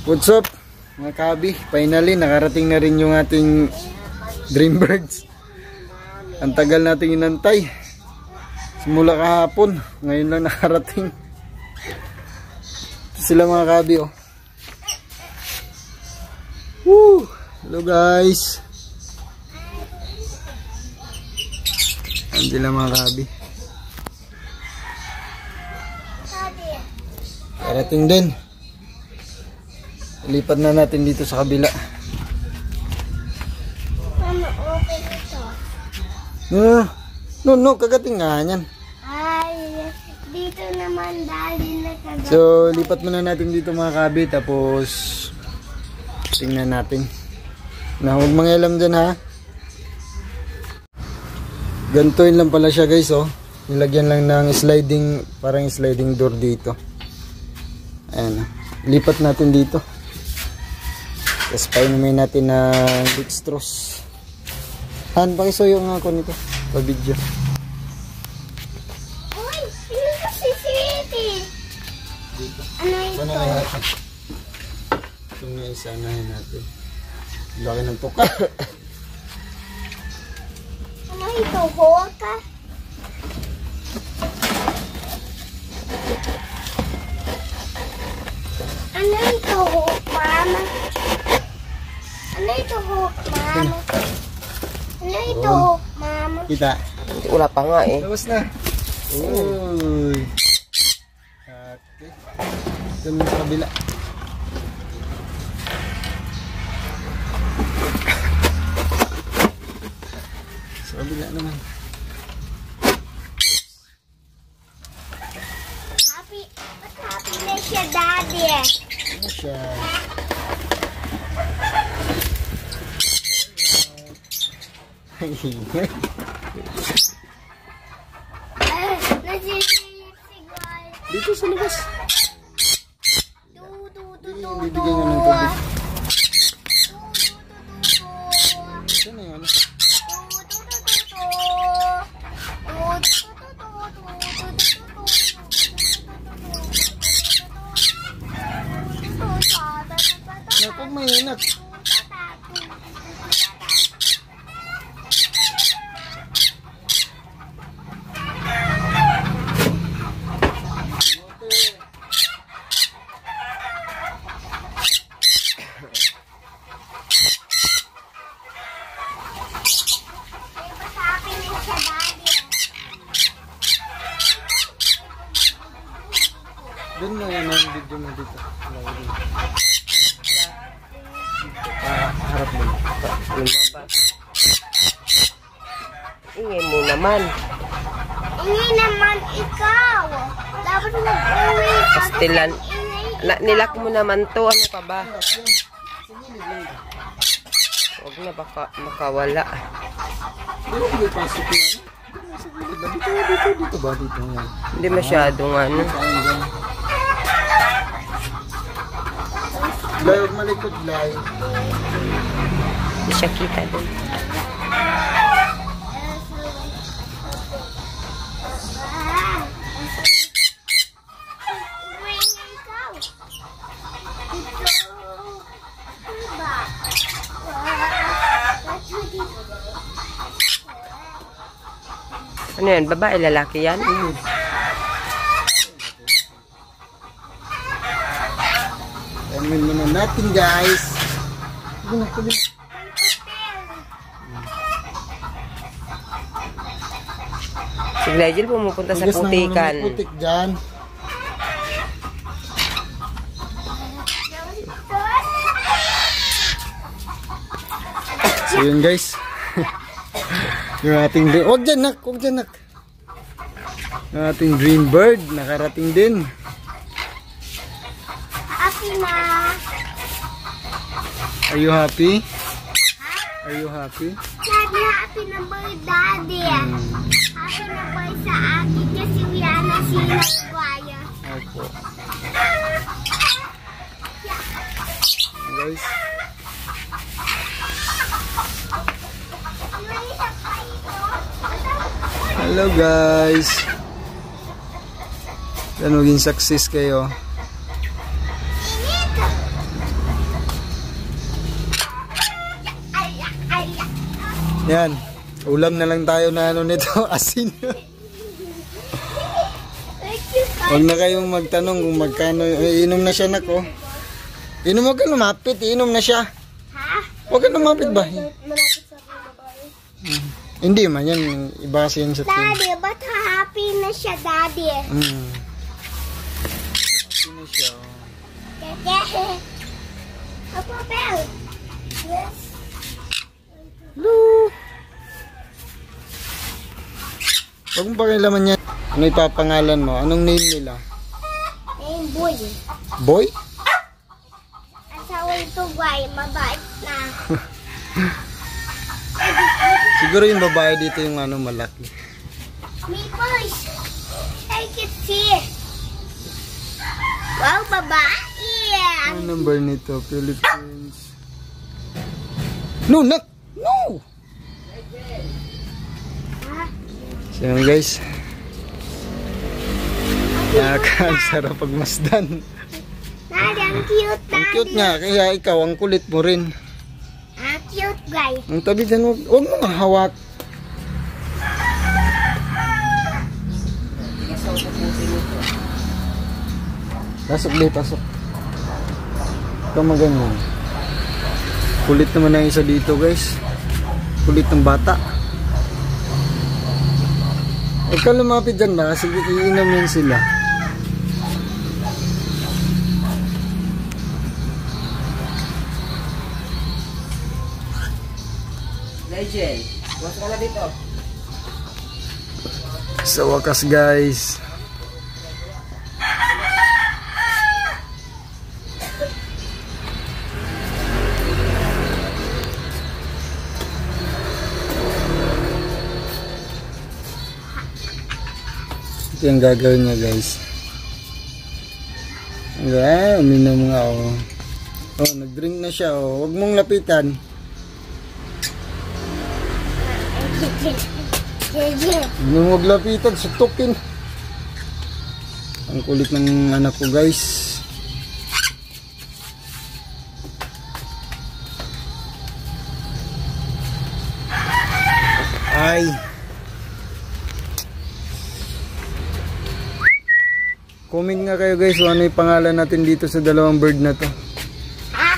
What's up mga kabi? Finally nakarating na rin yung ating Dreambirds. Ang tagal nating inantay. Simula kahapon, ngayon lang nakarating. Ito sila mga kabi oh. Woo! Hello guys. Ayan sila mga kabi. Karating din. Lipat na natin dito sa kabila. Ano, okay ito? No, kagating nga yan. Ay, dito naman dali na kagating. So, lipat muna natin dito mga kabi. Tapos, tingnan natin. Na, huwag mangialam dyan ha. Gantuin lang pala siya guys oh. Nilagyan lang ng sliding, parang sliding door dito. Ayan. Lipat natin dito. Tapos painumin natin na dextrose. Han, pakisuyo nga ako nito. Pa-video. Uy, sino ka si City? Ano ito? Ito nga isanahin natin. Laki ng tuka. Ano ito? Hoka? Ano ito? Mama? Ano ito? Mama? Ano ito? Mama? Kita. Wala pa nga eh. Tapos na. Uy. Okay. Ito naman sa kabila. Sa kabila naman. Happy na siya, Daddy. Ano siya? Dito sa labas. Bibigyan nga ng tubig. Saan na yun? Napag mainat. Doon mo yan ang video mo dito. Harap mo. Ingay mo naman. Ingay naman ikaw. Dapat mag-uwi ka. Pastilan. Nilak mo naman to. Ano pa ba? Huwag na baka makawala. Dito pasok yan. Dito ba? Dito yan. Hindi masyadong ano. Lay, huwag malikot, Lay. Hindi siya kita doon. Uwi na ikaw. Ano yan? Babae, lalaki yan? Tamin muna natin guys. Si Glagel pumupunta sa putikan. Putik dyan. So yun guys. Yung ating huwag dyan nak. Yung ating Dreambird nakarating din. Happy na. Are you happy? Are you happy? Daddy, happy na ba Daddy? Happy na ba sa akin kasi wala na sila kwaya. Opo. Guys. Hello guys. Yan, maging success kayo. Yan. Ulam na lang tayo na ano nito, asin. Huwag na kayong magtanong kung magkano. Inom na siya, nako. Inom, huwag ka lumapit. Inom na siya. Ha? Huwag ka lumapit ba? Malapit sa babae. Hindi man yan. Iba kasi yan sa team. Daddy, ba't happy na siya, Daddy? Happy na siya. Dede. Apa, Bel? Yes. Hello. Huwag mong pakialaman yan. Ano ipapangalan mo? Anong name nila? Boy. Boy? Asawa ito, boy. Mabait na. Siguro yung babae dito yung ano malaki. Me first. Take it here. Wow, babae. Ano number nito? Philippines. No, not. No! So yun guys. Nakakasarap pagmasdan. Daddy, ang cute, Ang Daddy. cute nga. Kaya ikaw, ang kulit mo rin. Ah, cute, guy. Ang tabi dyan, huwag mo mahawak. Pasok din, pasok. Ikaw maganyan. Kulit naman ang isa dito guys. Kulit ng bata. Huwag ka lumapit dyan ba? Kasi iinom yan sila. Legend, bukas ka na dito. Sa wakas guys. Ito yung gagawin niya guys. Uminom nga oh. Oh, nag-drink na siya oh. Huwag mong lapitan. Huwag mong lapitan, sutukin. Ang kulit ng anak ko guys. Ay. Comment nga kayo guys kung ano yung pangalan natin dito sa dalawang bird na to. Ah?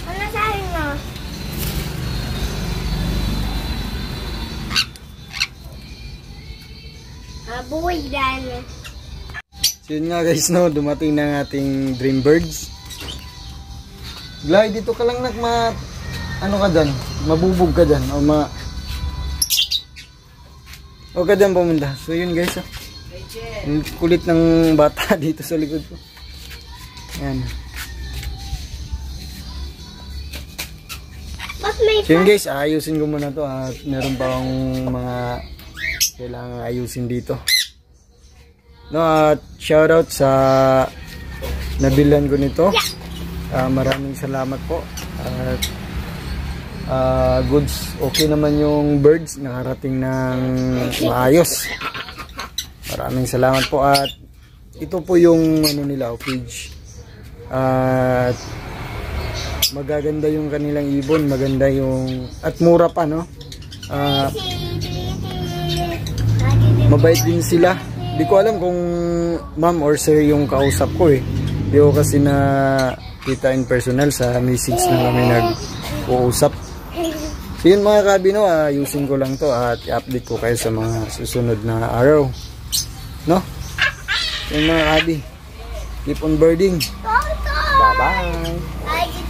Ano sabi mo? Boy, Dan. So yun nga guys no, dumating na ang ating dream birds. Glay, dito ka lang ano ka dyan, mabubog ka dyan o o ka dyan pumunta. So yun guys oh. Ang kulit ng bata dito sa likod ko. Ayan. Ba't may So yun guys, ayusin ko muna to at meron pa akong mga kailangan ayusin dito. No, at shoutout sa nabilan ko nito. Maraming salamat po. At goods, okay naman yung birds, nakarating ng maayos. Maraming salamat po at ito po yung ano nila, page. At magaganda yung kanilang ibon, maganda yung at mura pa no. Mabait din sila. Di ko alam kung ma'am or sir yung kausap ko eh. Di ko kasi na kita in personal, sa message na kami nag-uusap. So yun mga kabino, ayusin ko lang to at i-update ko kayo sa mga susunod na araw. No? Yun mga kabi. Keep on birding. Bye bye.